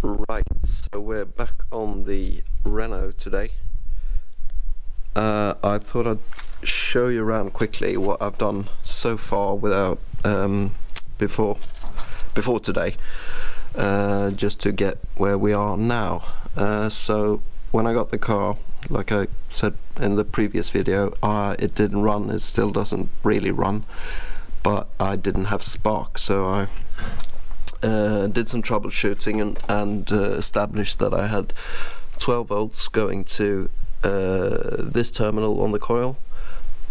Right, so we're back on the Renault today. I thought I'd show you around quickly what I've done so far without before today, just to get where we are now. So when I got the car, like I said in the previous video, it didn't run. It still doesn't really run, but I didn't have spark, so I did some troubleshooting and established that I had 12 volts going to this terminal on the coil,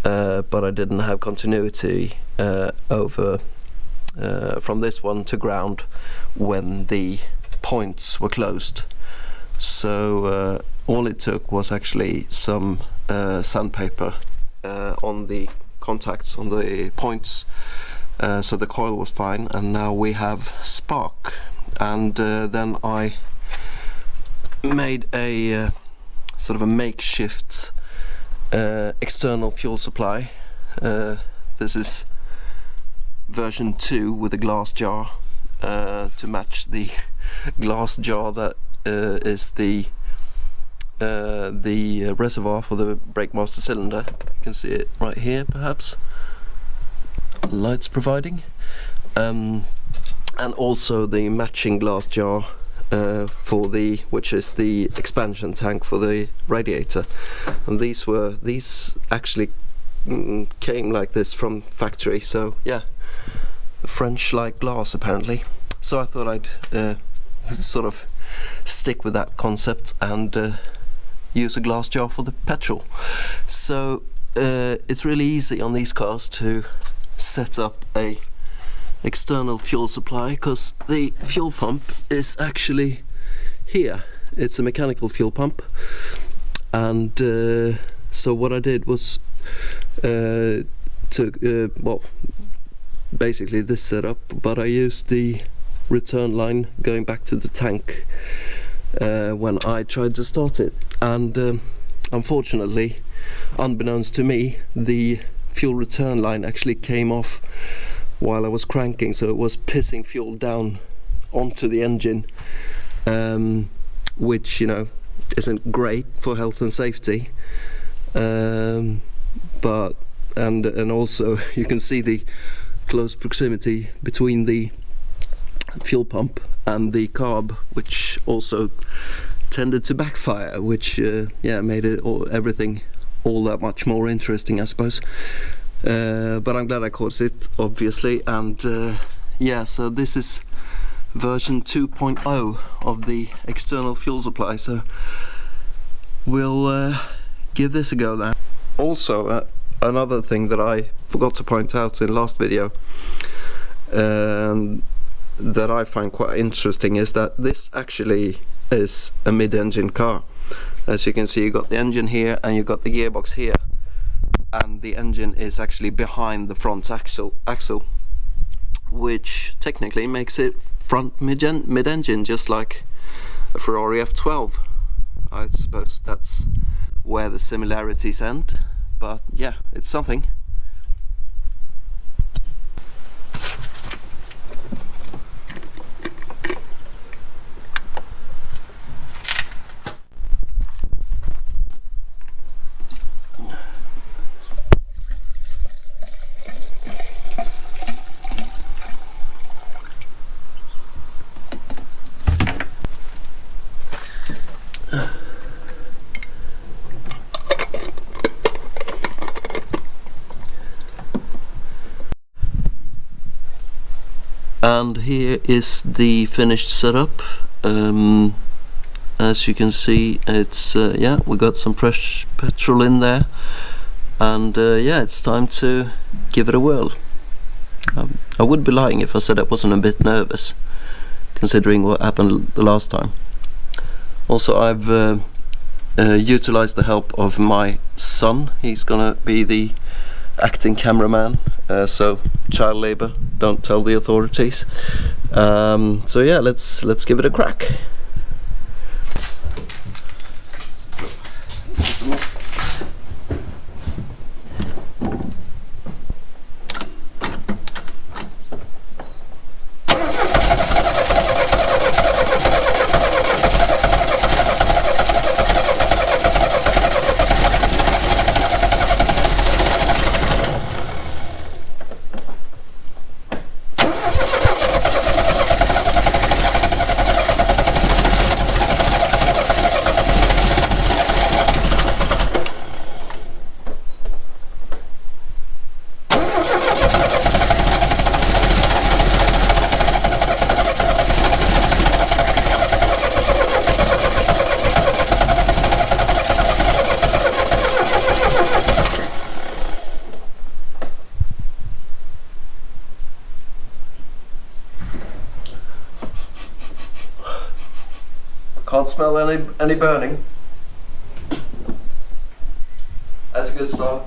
but I didn't have continuity over from this one to ground when the points were closed. So all it took was actually some sandpaper on the contacts on the points. So the coil was fine, and now we have spark. And then I made a sort of a makeshift external fuel supply. This is version 2 with a glass jar to match the glass jar that is the reservoir for the brake master cylinder. You can see it right here, perhaps. Lights providing, and also the matching glass jar for which is the expansion tank for the radiator. And these actually came like this from factory, so yeah, French-like glass apparently. So I thought I'd sort of stick with that concept and use a glass jar for the petrol. So it's really easy on these cars to set up a external fuel supply, because the fuel pump is actually here. It's a mechanical fuel pump, and so what I did was well, basically this setup, but I used the return line going back to the tank when I tried to start it, and unfortunately, unbeknownst to me, the fuel return line actually came off while I was cranking, so it was pissing fuel down onto the engine, which, you know, isn't great for health and safety, but and also you can see the close proximity between the fuel pump and the carb, which also tended to backfire, which yeah, made everything all that much more interesting, I suppose. But I'm glad I caught it, obviously, and yeah, so this is version 2.0 of the external fuel supply, so we'll give this a go now. Also, another thing that I forgot to point out in the last video that I find quite interesting is that this actually is a mid-engine car. As you can see, you got the engine here and you got the gearbox here, and the engine is actually behind the front axle, which technically makes it front mid-engine, just like a Ferrari F12. I suppose that's where the similarities end, but yeah, it's something. And here is the finished setup. As you can see, it's yeah, we got some fresh petrol in there, and yeah, it's time to give it a whirl. I would be lying if I said I wasn't a bit nervous, considering what happened the last time. Also, I've utilized the help of my son. He's gonna be the acting cameraman, so child labor, don't tell the authorities. So yeah, let's give it a crack. Can't smell any burning. That's a good start.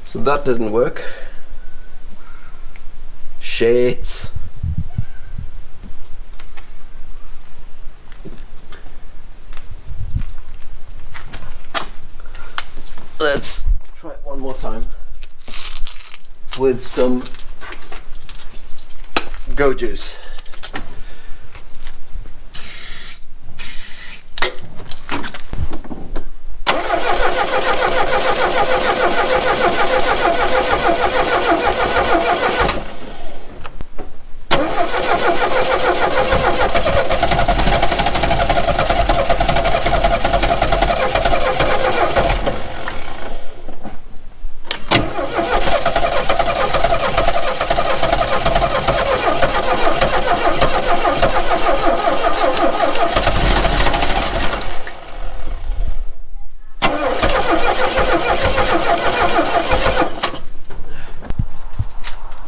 So that didn't work. Shit. Let's try it one more time with some Go Juice.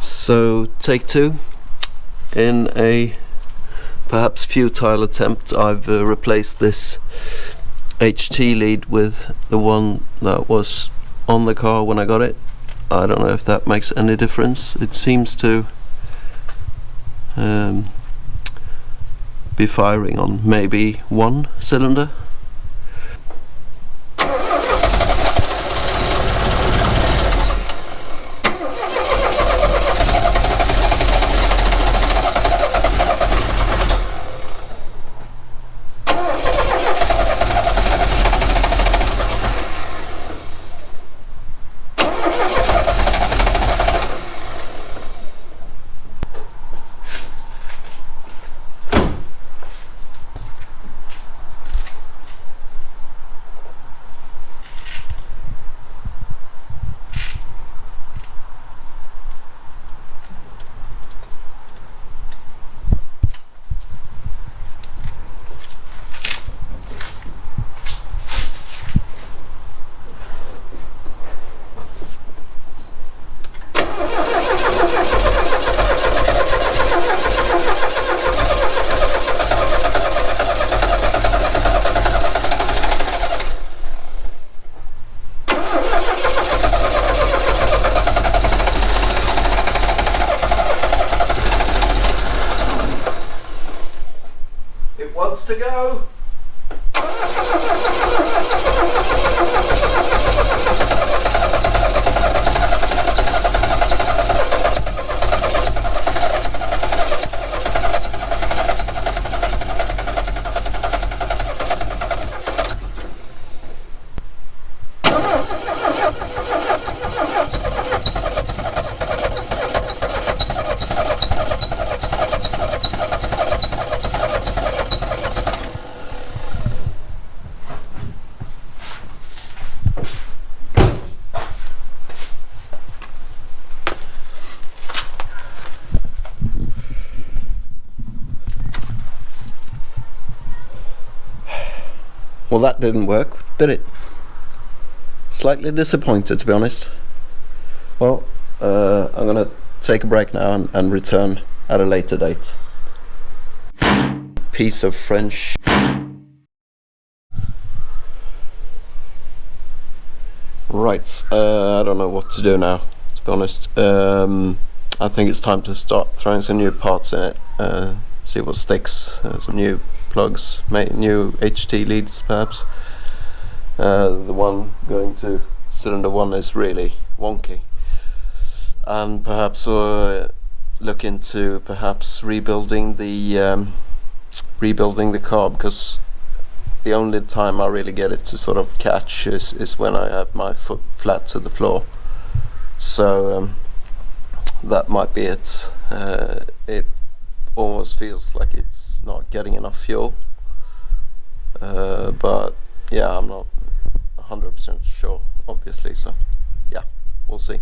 So take two. In a perhaps futile attempt, I've replaced this HT lead with the one that was on the car when I got it. I don't know if that makes any difference. It seems to be firing on maybe one cylinder. Wants to go. Well, that didn't work, did it? Slightly disappointed, to be honest. Well, I'm gonna take a break now and return at a later date. Piece of French. Right, I don't know what to do now, to be honest. I think it's time to start throwing some new parts in it, see what sticks, some new plugs, new HT leads perhaps. The one going to cylinder 1 is really wonky, and perhaps look into perhaps rebuilding the car, because the only time I really get it to sort of catch is when I have my foot flat to the floor. So that might be it. It almost feels like it's not getting enough fuel. but yeah, I'm not 100% sure, obviously, so yeah, we'll see.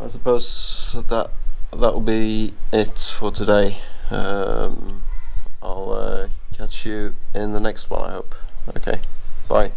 I suppose that will be it for today. I'll catch you in the next one, I hope. Okay, bye.